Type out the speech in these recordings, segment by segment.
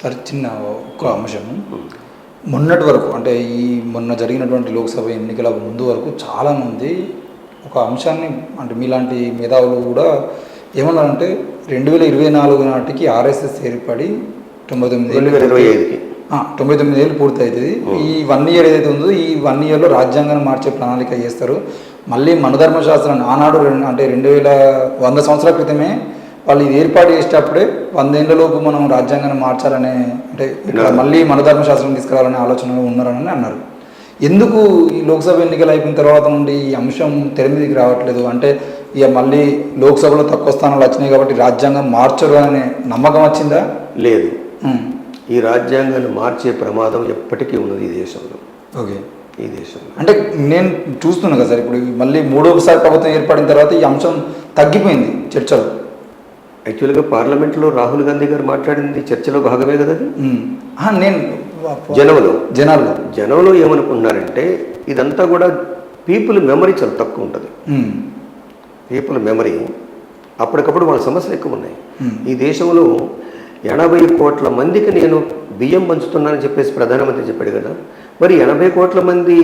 సరే చిన్న ఒక్క అంశం. మొన్నటి వరకు అంటే మొన్న జరిగినటువంటి లోక్సభ ఎన్నికల ముందు వరకు చాలామంది ఒక అంశాన్ని అంటే మీలాంటి మేధావులు కూడా ఏమన్నారంటే 2024 నాటికి ఆర్ఎస్ఎస్ ఏర్పడి 99 ఏళ్ళు పూర్తి అవుతుంది. ఈ 1 ఇయర్ ఏదైతే ఉందో ఈ 1 ఇయర్లో రాజ్యాంగాన్ని మార్చే ప్రణాళిక చేస్తారు. మళ్ళీ మనధర్మశాస్త్రాన్ని ఆనాడు అంటే 100 సంవత్సరాల క్రితమే వాళ్ళు ఇది ఏర్పాటు చేసేటప్పుడే 100 ఏళ్లలోపు మనం రాజ్యాంగాన్ని మార్చాలనే అంటే ఇక్కడ మళ్ళీ మనధర్మశాస్త్రం తీసుకురావాలనే ఆలోచనలో ఉన్నారని అన్నారు. ఎందుకు ఈ లోక్సభ ఎన్నికలు అయిపోయిన తర్వాత నుండి ఈ అంశం తెర మీదకి రావట్లేదు? అంటే ఇక మళ్ళీ లోక్సభలో తక్కువ స్థానాలు వచ్చినాయి కాబట్టి రాజ్యాంగం మార్చరు అనే నమ్మకం వచ్చిందా? లేదు. ఈ రాజ్యాంగాన్ని మార్చే ప్రమాదం ఎప్పటికీ ఉన్నది ఈ దేశంలో. ఓకే, ఈ దేశంలో అంటే నేను చూస్తున్నా కదా సార్, ఇప్పుడు మళ్ళీ మూడోసారి ప్రభుత్వం ఏర్పడిన తర్వాత ఈ అంశం తగ్గిపోయింది చర్చలో. యాక్చువల్గా పార్లమెంట్లో రాహుల్ గాంధీ గారు మాట్లాడింది చర్చలో భాగమే కదా అది. నేను జనంలో ఏమనుకుంటున్నారంటే ఇదంతా కూడా పీపుల్ మెమరీ చాలా తక్కువ ఉంటుంది. పీపుల్ మెమరీ అప్పటికప్పుడు వాళ్ళ సమస్యలు ఎక్కువ ఉన్నాయి. ఈ దేశంలో 80 కోట్ల మందికి నేను బియ్యం పంచుతున్నానని చెప్పేసి ప్రధానమంత్రి చెప్పాడు కదా. మరి 80 కోట్ల మంది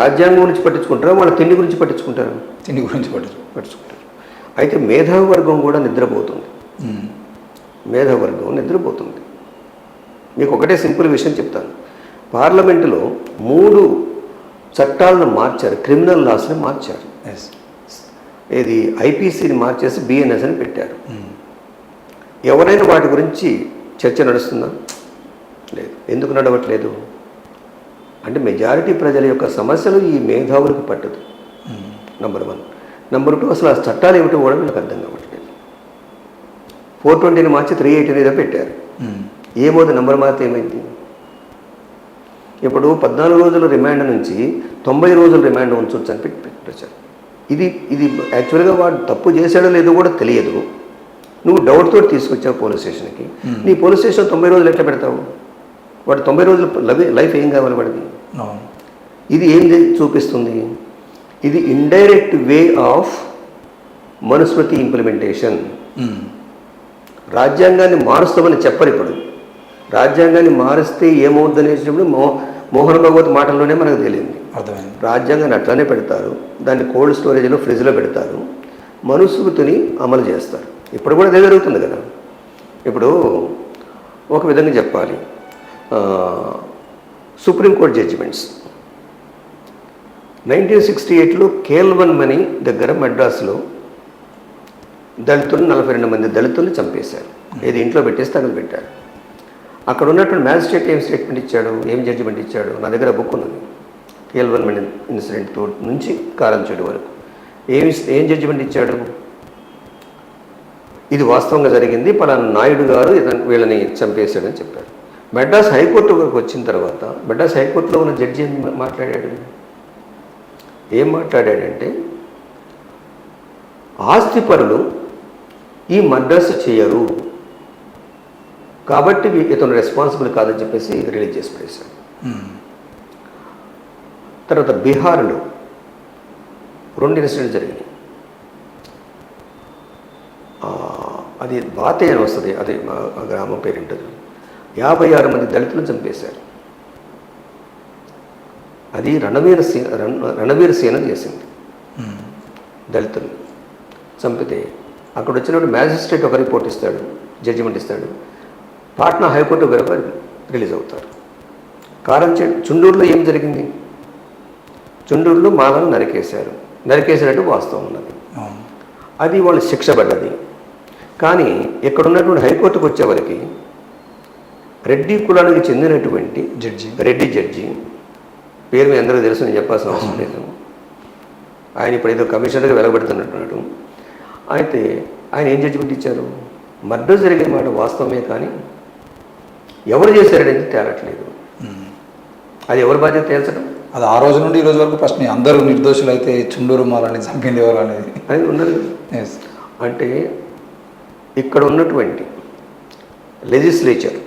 రాజ్యాంగం గురించి పట్టించుకుంటారా, వాళ్ళ తిండి గురించి పట్టించుకుంటారా? తిండి గురించి పట్టించుకుంటారు. అయితే మేధావి వర్గం కూడా నిద్రపోతుంది. మేధావర్గం నిద్రపోతుంది. మీకు ఒకటే సింపుల్ విషయం చెప్తాను. పార్లమెంటులో 3 చట్టాలను మార్చారు, క్రిమినల్ లాస్ని మార్చారు. ఇది ఐపీసీని మార్చేసి బిఎన్ఎస్ అని పెట్టారు. ఎవరైనా వాటి గురించి చర్చ నడుస్తుందా? లేదు. ఎందుకు నడవట్లేదు అంటే మెజారిటీ ప్రజల యొక్క సమస్యలు ఈ మేధావులకు పట్టదు. నంబర్ 1. నంబర్ 2, అసలు ఆ చట్టాలు ఏమిటో కూడా వీళ్ళకి అర్థం కావట్లేదు. 420ని మార్చి 380 ఏదో పెట్టారు. ఏమోది నంబర్ మారితే ఏమైంది? ఇప్పుడు 14 రోజుల రిమాండ్ నుంచి 90 రోజుల రిమాండ్ ఉంచవచ్చు అని పెట్టారు. ఇది యాక్చువల్గా వాడు తప్పు చేశాడో లేదో కూడా తెలియదు. నువ్వు డౌట్ తోటి తీసుకొచ్చావు పోలీస్ స్టేషన్కి. నీ పోలీస్ స్టేషన్ 90 రోజులు ఎట్లా పెడతావు? వాడు 90 రోజులు లైఫ్ ఏం కావాలి వాడికి? ఇది ఏం చూపిస్తుంది? ఇది indirect way of Manusmriti implementation. రాజ్యాంగాన్ని మారుస్తామని చెప్పరు. ఇప్పుడు రాజ్యాంగాన్ని మారిస్తే ఏమవుద్దని అనేటప్పుడు మోహన్ భగవత్ మాటల్లోనే మనకు తెలియంది. అర్థమైంది. రాజ్యాంగాన్ని అట్లానే పెడతారు, దాన్ని కోల్డ్ స్టోరేజ్లో ఫ్రిడ్జ్లో పెడతారు, మనుస్మృతిని అమలు చేస్తారు. ఇప్పుడు కూడా అదే జరుగుతుంది కదా. ఇప్పుడు ఒక విధంగా చెప్పాలి, సుప్రీంకోర్టు జడ్జిమెంట్స్ 1968లో కేల్వన్ మనీ దగ్గర మద్రాసులో దళితులు 42 మంది దళితుల్ని చంపేశారు. ఏది ఇంట్లో పెట్టేసి తగలబెట్టారు. అక్కడ ఉన్నటువంటి మ్యాజిస్ట్రేట్ ఏం స్టేట్మెంట్ ఇచ్చాడు, ఏం జడ్జిమెంట్ ఇచ్చాడు? నా దగ్గర బుక్ ఉన్నది. కేల్వన్ మనీ ఇన్సిడెంట్ నుంచి కారం చెడు వరకు ఏం జడ్జిమెంట్ ఇచ్చాడు? ఇది వాస్తవంగా జరిగింది, పలానా నాయుడు గారు వీళ్ళని చంపేశాడని చెప్పారు. మద్రాస్ హైకోర్టు వచ్చిన తర్వాత మద్రాస్ హైకోర్టులో ఉన్న జడ్జి ఏం మాట్లాడాడంటే ఆస్తిపరులు ఈ మద్రాసు చేయరు కాబట్టి ఇతను రెస్పాన్సిబుల్ కాదని చెప్పేసి రిలీజ్ చేసి పడేశాడు. తర్వాత బీహార్లో 2 ఇన్సిడెంట్స్ జరిగినాయి. అది బాతే అని వస్తుంది, అది ఆ గ్రామం పేరుంటుంది. 56 మంది దళితులను చంపేశారు. అది రణవీర్ సేన చేసింది. దళితులు చంపితే అక్కడ వచ్చినప్పుడు మ్యాజిస్ట్రేట్ ఒక రిపోర్ట్ ఇస్తాడు, జడ్జిమెంట్ ఇస్తాడు. పాట్నా హైకోర్టు గనక రిలీజ్ అవుతారు. చుండూరులో ఏం జరిగింది? చుండూరులో మాలను నరికేసినట్టు వాస్తవం ఉన్నది. అది వాళ్ళు శిక్ష పడ్డది. కానీ ఇక్కడ ఉన్నటువంటి హైకోర్టుకు వచ్చేవరకు రెడ్డి కులానికి చెందినటువంటి రెడ్డి జడ్జి పేరు మీ అందరికీ తెలుసు, నేను చెప్పాల్సిన అవసరం లేదు. ఆయన ఇప్పుడు ఏదో కమిషనర్గా వెలగబెడుతున్నట్టున్నాడు. అయితే ఆయన ఏం జడ్జిమెంట్ ఇచ్చారు? మర్డర్ జరిగిన మాట వాస్తవమే, కానీ ఎవరు చేశారనేది తేలట్లేదు. అది ఎవరి బాధ్యత తేల్చడం? అది ఆ రోజు నుండి ఈ రోజు వరకు ప్రశ్న. అందరూ నిర్దోషులు అయితే చుండూరు మాలని చంపింది ఎవరు అనేది ఉన్నది. అంటే ఇక్కడ ఉన్నటువంటి లెజిస్లేచర్,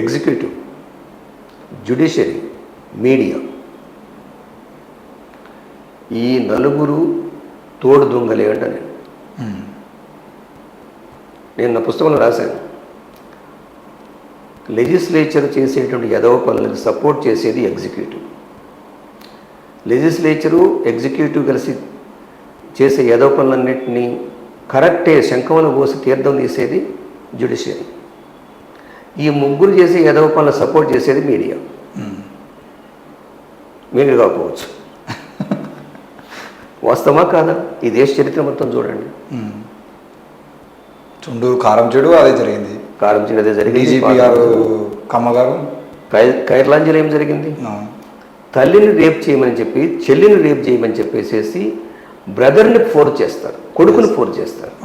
ఎగ్జిక్యూటివ్, జ్యుడిషియరీ, మీడియా, ఈ నలుగురు తోడు దొంగలే అంట. నేను నా పుస్తకంలో రాశాను. లెజిస్లేచర్ చేసేటువంటి ఎదవ పనులకు సపోర్ట్ చేసేది ఎగ్జిక్యూటివ్. లెజిస్లేచరు ఎగ్జిక్యూటివ్ కలిసి చేసే ఎదవ పనులన్నింటినీ కరెక్టే శంఖంలో పోసి తీర్థం తీసేది జ్యుడిషియరీ. ఈ ముగ్గురు చేసే ఎదవ పనులు సపోర్ట్ చేసేది మీడియా. మీరు కాకపోవచ్చు. వాస్తవమా కాదా? ఈ దేశ చరిత్ర మొత్తం చూడండి. చుండూరు కారం చెడు అదే జరిగింది, కారం చెడు అదే జరిగింది. డీజీపీ గారు కమ్మగారు కైర్లాంజలో ఏం జరిగింది? తల్లిని రేప్ చేయమని చెప్పి చెల్లిని రేప్ చేయమని చెప్పేసేసి బ్రదర్ని ఫోర్స్ చేస్తారు, కొడుకుని ఫోర్స్ చేస్తారు.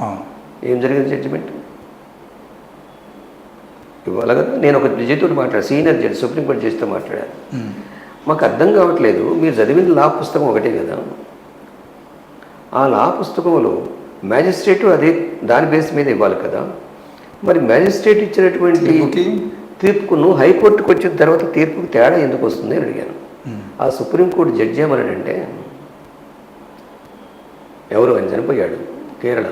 ఏం జరిగింది జడ్జిమెంట్? ఇవాళ కదా నేను ఒక జడ్జితో మాట్లాడాను, సీనియర్ జడ్జి, సుప్రీంకోర్టు జడ్జితో మాట్లాడాను. మాకు అర్థం కావట్లేదు, మీరు చదివిన లా పుస్తకం ఒకటే కదా, ఆ లా పుస్తకంలో మ్యాజిస్ట్రేటు అదే దాని బేస్ మీద ఇవ్వాలి కదా, మరి మ్యాజిస్ట్రేట్ ఇచ్చినటువంటి తీర్పుకు నువ్వు హైకోర్టుకు వచ్చిన తర్వాత తీర్పుకు తేడా ఎందుకు వస్తుంది అని అడిగాను. ఆ సుప్రీంకోర్టు జడ్జి ఏమన్నాడంటే, ఎవరు ఆయన చనిపోయాడు, కేరళ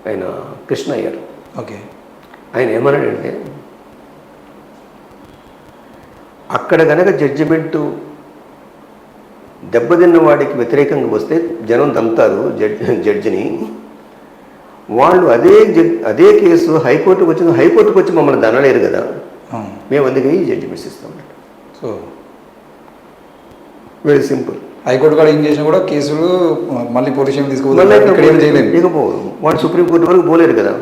ఆయన కృష్ణయ్యర్. ఓకే, ఆయన ఏమన్నాడంటే, అక్కడ కనుక జడ్జిమెంటు దెబ్బతిన్న వాడికి వ్యతిరేకంగా వస్తే జనం దంతారు జడ్జిని, వాళ్ళు అదే కేసు హైకోర్టుకు వచ్చింది, హైకోర్టుకు వచ్చి మమ్మల్ని దనలేరు కదా, మేము అందుకే ఈ జడ్జిమెంట్స్ ఇస్తాం. So very simple. హైకోర్టు కూడా ఏం చేసినా కూడా కేసులు మళ్ళీ పోలీస్ స్టేషన్ తీసుకోవాలి, ఇకపోదు వాడు సుప్రీంకోర్టు వరకు పోలేరు కదా.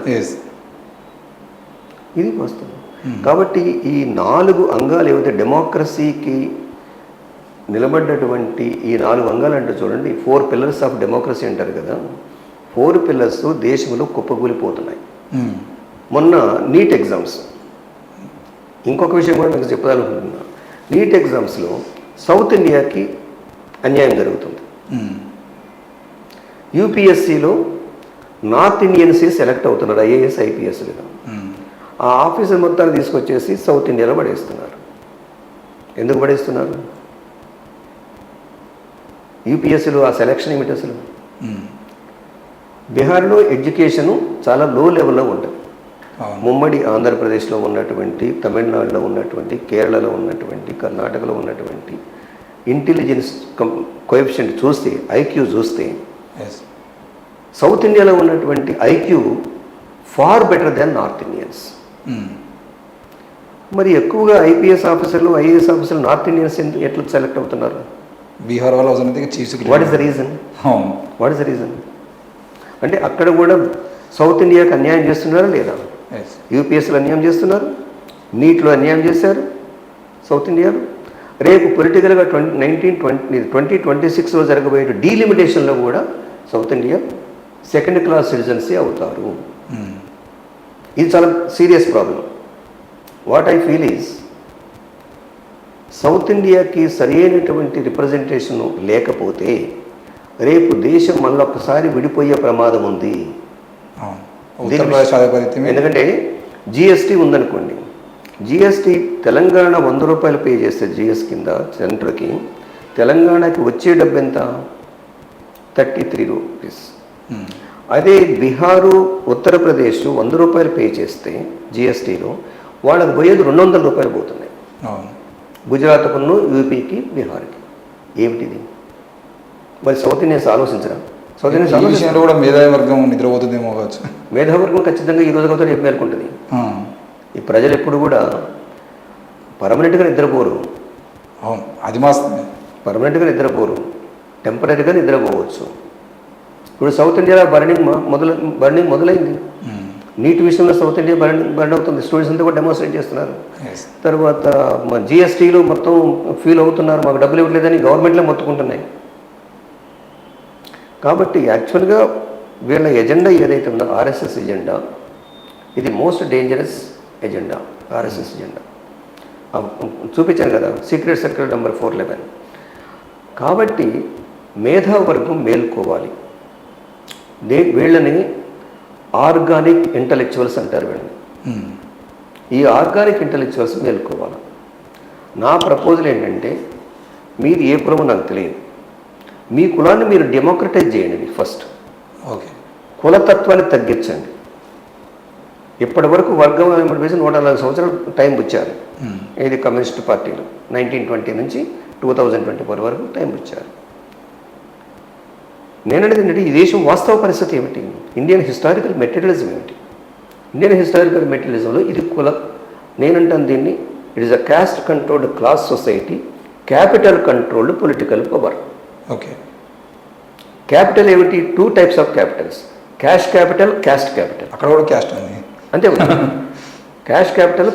ఇది వాస్తవం. కాబట్టి ఈ 4 అంగాలు ఏవైతే డెమోక్రసీకి నిలబడ్డటువంటి ఈ 4 అంగాలు అంటే చూడండి, 4 పిల్లర్స్ ఆఫ్ డెమోక్రసీ అంటారు కదా, 4 పిల్లర్స్ దేశంలో కుప్పకూలిపోతున్నాయి. మొన్న నీట్ ఎగ్జామ్స్, ఇంకొక విషయం కూడా మీకు చెప్పాలనుకుంటున్నా. నీట్ ఎగ్జామ్స్లో సౌత్ ఇండియాకి అన్యాయం జరుగుతుంది. యూపీఎస్సీలో నార్త్ ఇండియన్సే సెలెక్ట్ అవుతున్నారు ఐఏఎస్ ఐపీఎస్లుగా. ఆ ఆఫీసర్ మొత్తాన్ని తీసుకొచ్చేసి సౌత్ ఇండియాలో పడేస్తున్నారు. ఎందుకు పడేస్తున్నారు? యూపీఎస్సీలో ఆ సెలక్షన్ ఏమిటి అసలు? బీహార్లో ఎడ్యుకేషను చాలా లో లెవెల్లో ఉంటుంది. ముమ్మడి ఆంధ్రప్రదేశ్లో ఉన్నటువంటి, తమిళనాడులో ఉన్నటువంటి, కేరళలో ఉన్నటువంటి, కర్ణాటకలో ఉన్నటువంటి ఇంటెలిజెన్స్ కోఎఫిషియంట్ చూస్తే, ఐక్యూ చూస్తే సౌత్ ఇండియాలో ఉన్నటువంటి IQ far better than north Indians. మరి ఎక్కువగా ఐపీఎస్ ఆఫీసర్లు, ఐఏఎస్ ఆఫీసర్లు నార్త్ ఇండియన్స్ ఎట్లా సెలెక్ట్ అవుతున్నారు? బీహార్ వాళ్ళు what is the reason? What is the reason? అంటే అక్కడ కూడా సౌత్ ఇండియాకి అన్యాయం చేస్తున్నారా లేదా? యూపీఎస్లో అన్యాయం చేస్తున్నారు, నీట్లో అన్యాయం చేశారు సౌత్ ఇండియాలో. రేపు పొలిటికల్గా 2026లో జరగబోయే డీలిమిటేషన్లో కూడా సౌత్ ఇండియా సెకండ్ క్లాస్ సిటిజన్సే అవుతారు. ఇది చాలా serious problem. What I feel is, south ఇండియాకి సరైనటువంటి రిప్రజెంటేషన్ లేకపోతే రేపు దేశం మళ్ళొక్కసారి విడిపోయే ప్రమాదం ఉంది. ఎందుకంటే జిఎస్టీ ఉందనుకోండి, జిఎస్టీ తెలంగాణ 100 రూపాయలు పే చేస్తే జిఎస్ కింద సెంటర్కి, తెలంగాణకి వచ్చే డబ్బు ఎంత? 33 రూపీస్. అదే బీహారు, ఉత్తరప్రదేశ్ 100 రూపాయలు పే చేస్తే జిఎస్టీలో వాళ్ళకి పోయేది 200 రూపాయలు పోతున్నాయి. గుజరాత్ పన్ను యూపీకి, బీహార్కి. ఏమిటిది? మరి సౌత్ ఇండియన్స్ ఆలోచించరా? సౌత్ ఇండియన్స్ కూడా మేధావి వర్గం నిద్రపోతుందేమో కావచ్చు. మేధావర్గం ఖచ్చితంగా ఈ రోజు కాదు రేపు మేల్కొంటుంది. ఈ ప్రజలు ఎప్పుడు కూడా పర్మనెంట్గా నిద్రపోరు. అవును, అది మాత్రమే. పర్మనెంట్గా నిద్రపోరు, టెంపరీగా నిద్రపోవచ్చు. ఇప్పుడు సౌత్ ఇండియాలో బర్నింగ్ మొదలైంది. నీట్ విషయంలో సౌత్ ఇండియా బర్న్ అవుతుంది. స్టూడెంట్స్ అంతా కూడా డెమోన్స్ట్రేట్ చేస్తున్నారు. తర్వాత జిఎస్టీలో మొత్తం ఫీల్ అవుతున్నారు, మాకు డబ్బులు ఇవ్వట్లేదని గవర్నమెంట్లో మొత్తుకుంటున్నాయి. కాబట్టి యాక్చువల్గా వీళ్ళ ఎజెండా ఏదైతే ఉందో ఆర్ఎస్ఎస్ ఎజెండా, ఇది most dangerous agenda. RSS agenda చూపించాను కదా, సీక్రెట్ సర్కిల్ నెంబర్ 411. కాబట్టి మేధావర్గం మేల్కోవాలి. వీళ్ళని ఆర్గానిక్ ఇంటలెక్చువల్స్ అంటారు వీళ్ళని. ఈ ఆర్గానిక్ ఇంటలెక్చువల్స్ మేల్కోవాలి. నా ప్రపోజల్ ఏంటంటే, మీరు ఏ కులమో నాకు తెలియదు, మీ కులాన్ని మీరు డెమోక్రటైజ్ చేయండి ఫస్ట్. ఓకే, కులతత్వాన్ని తగ్గించండి. ఇప్పటి వరకు వర్గం వేసి 140 సంవత్సరాలు టైం ఇచ్చారు. ఇది కమ్యూనిస్ట్ పార్టీలు 1920 నుంచి 2024 వరకు టైం ఇచ్చారు. నేను అనేది ఏంటంటే ఈ దేశం వాస్తవ పరిస్థితి ఏమిటి, ఇండియన్ హిస్టారికల్ మెటీరియలిజం ఏమిటి? ఇండియన్ హిస్టారికల్ మెటీరియలిజంలో ఇది నేనంటాను దీన్ని it is a caste controlled class society, capital controlled political power. Okay. Capital ఏమిటి? 2 types of Capitals, cash capital, caste capital. అక్కడ కూడా క్యాస్ట్ ఉంది అంతే క్యాష్ క్యాపిటల్,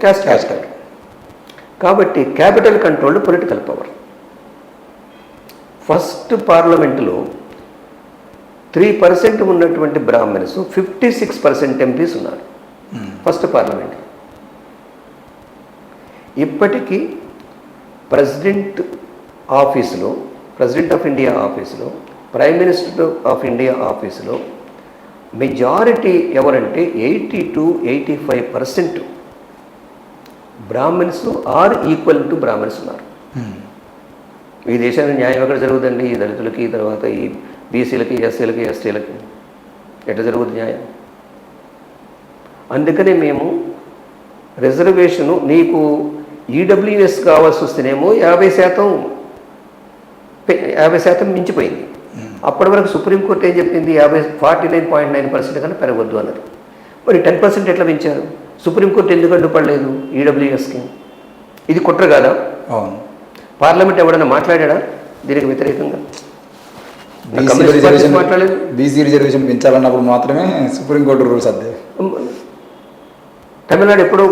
క్యాస్ట్ క్యాపిటల్. కాబట్టి capital controlled political power. First పార్లమెంటులో 3% ఉన్నటువంటి బ్రాహ్మణ్స్ 56% ఎంపీస్ ఉన్నారు first parliament. ఇప్పటికీ ప్రెసిడెంట్ ఆఫీసులో, ప్రెసిడెంట్ ఆఫ్ ఇండియా ఆఫీసులో, ప్రైమ్ మినిస్టర్ ఆఫ్ ఇండియా ఆఫీసులో మెజారిటీ ఎవరంటే 80 to 85% Brahmins are equal to Brahmins ఉన్నారు. ఈ దేశానికి న్యాయం ఎక్కడ జరుగుతుందండి? ఈ దళితులకి, తర్వాత ఈ బీసీలకి, ఎస్సీలకి, ఎస్టీలకి ఎట్లా జరుగుతుంది న్యాయం? అందుకనే మేము రిజర్వేషను నీకు ఈడబ్ల్యూఎస్ కావాల్సి వస్తేనేమో 50% మించిపోయింది. అప్పటి వరకు సుప్రీంకోర్టు ఏం చెప్పింది? 49.9% కన్నా పెరగొద్దు అన్నారు. మరి 10% ఎట్లా పెంచారు? సుప్రీంకోర్టు ఎందుకు అడ్డుపడలేదు ఈడబ్ల్యూఎస్కి? ఇది కుట్ర కాదా? అవును. పార్లమెంట్ ఎవడన్నా మాట్లాడా దీనికి వ్యతిరేకంగా? మాట్లాడలేదు. బీసీ రిజర్వేషన్ పెంచాలన్నప్పుడు మాత్రమే సుప్రీంకోర్టు రూల్స్ అదే. తమిళనాడు ఎప్పుడో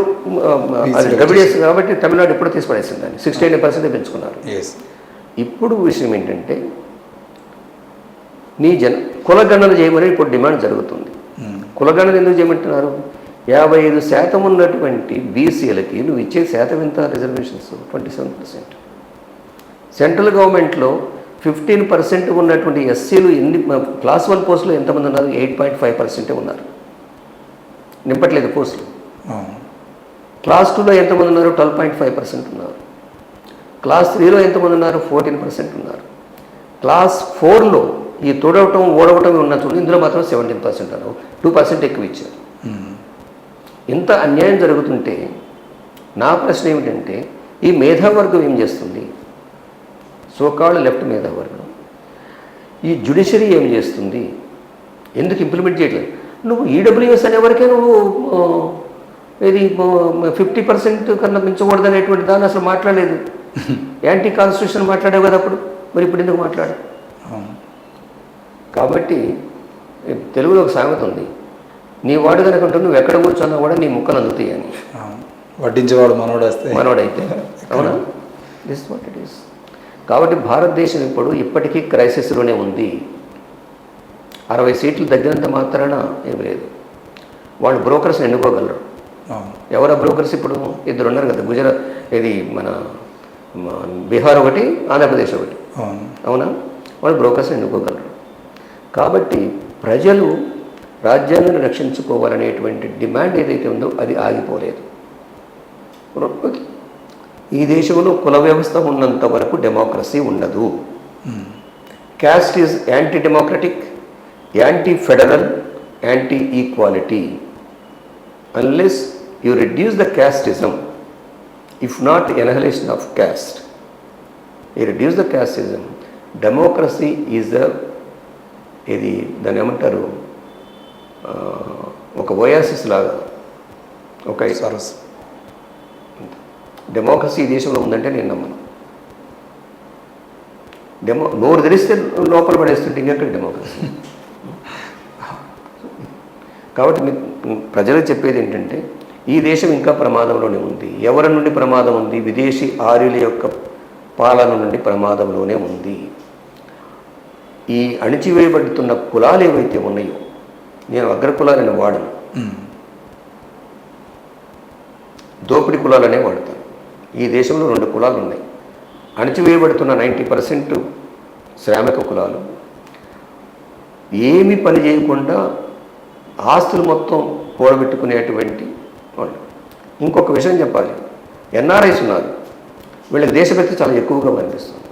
డబ్ల్యూఎస్ కాబట్టి తమిళనాడు ఎప్పుడో తీసుకునేసింది దాన్ని 68% పెంచుకున్నారు. ఇప్పుడు విషయం ఏంటంటే కులగణన చేయమని ఇప్పుడు డిమాండ్ జరుగుతుంది. కులగణన ఎందుకు చేయమంటున్నారు? 55% ఉన్నటువంటి బీసీలకి నువ్వు ఇచ్చే శాతం ఎంత రిజర్వేషన్స్? 27%. సెంట్రల్ గవర్నమెంట్లో 15% ఉన్నటువంటి ఎస్సీలు క్లాస్ 1 పోస్టులు ఎంతమంది ఉన్నారు? 8.5% ఉన్నారు, నింపట్లేదు పోస్టులు. క్లాస్ 2లో ఎంతమంది ఉన్నారు? 12.5% ఉన్నారు. క్లాస్ 3లో ఎంతమంది ఉన్నారు? 14% ఉన్నారు. క్లాస్ 4లో ఈ తోడవటం ఓడవటం ఉన్న చూడు, ఇందులో మాత్రం 17% అన్నారు, 2% ఎక్కువ ఇచ్చారు. ఇంత అన్యాయం జరుగుతుంటే నా ప్రశ్న ఏమిటంటే ఈ మేధావర్గం ఏం చేస్తుంది? సోకాళ్ళు లెఫ్ట్ మేధావర్గం, ఈ జ్యుడిషియరీ ఏం చేస్తుంది? ఎందుకు ఇంప్లిమెంట్ చేయట్లేదు? నువ్వు ఈడబ్ల్యూఎస్ అనేవరకే నువ్వు ఇది 50% కన్నా మించకూడదు అనేటువంటి దాన్ని అసలు మాట్లాడలేదు. యాంటీ కాన్స్టిట్యూషన్ మాట్లాడావు కదా అప్పుడు, మరి ఇప్పుడు ఎందుకు మాట్లాడు? కాబట్టి తెలుగులో ఒక సామెత ఉంది, నీ వాడు కనుకుంటే నువ్వు ఎక్కడ కూర్చున్నా కూడా నీ ముక్కలు అందుతాయి అని. వడ్డించేవాడు మనోడైతే. అవునా? This what it is. కాబట్టి భారతదేశం ఇప్పటికీ క్రైసిస్లోనే ఉంది. 60 సీట్లు తగ్గినంత మాత్రాన ఏమి లేదు. వాళ్ళు బ్రోకర్స్ని ఎన్నుకోగలరు. ఎవరా బ్రోకర్స్? ఇప్పుడు 2 ఉన్నారు కదా, గుజరాత్, ఇది మన బీహార్ ఒకటి, ఆంధ్రప్రదేశ్ ఒకటి. అవునా? వాళ్ళు బ్రోకర్స్ని ఎన్నుకోగలరు. కాబట్టి ప్రజలు రాజ్యాంగాన్ని రక్షించుకోవాలనేటువంటి డిమాండ్ ఏదైతే ఉందో అది ఆగిపోలేదు. ఈ దేశంలో కుల వ్యవస్థ ఉన్నంత వరకు డెమోక్రసీ ఉండదు. Caste is anti democratic, anti federal, anti equality. Unless you reduce the casteism, if not annihilation of caste, you reduce the casteism, democracy is ఇది దాన్ని ఏమంటారు, ఒక ఓయాసిస్ లాగా, ఒక సరస్. డెమోక్రసీ ఈ దేశంలో ఉందంటే నేను నమ్మను. నోరు తెరిస్తే లోపల పడేస్తుంటే ఇంకెక్కడ డెమోక్రసీ? కాబట్టి ప్రజలకు చెప్పేది ఏంటంటే ఈ దేశం ఇంకా ప్రమాదంలోనే ఉంది. ఎవరి నుండి ప్రమాదం ఉంది? విదేశీ ఆర్యుల యొక్క పాలన నుండి ప్రమాదంలోనే ఉంది. ఈ అణిచివేయబడుతున్న కులాలు ఏవైతే ఉన్నాయో, నేను అగ్రకులాలని వాడను, దోపిడి కులాలనే వాడతాను. ఈ దేశంలో 2 కులాలు ఉన్నాయి. అణిచివేయబడుతున్న 90% శ్రామిక కులాలు, ఏమి పని చేయకుండా ఆస్తులు మొత్తం కూడబెట్టుకునేటువంటి వాళ్ళు. ఇంకొక విషయం చెప్పాలి, ఎన్ఆర్ఐస్ ఉన్నారు, వీళ్ళకి దేశభక్తి చాలా ఎక్కువగా కనిపిస్తుంది.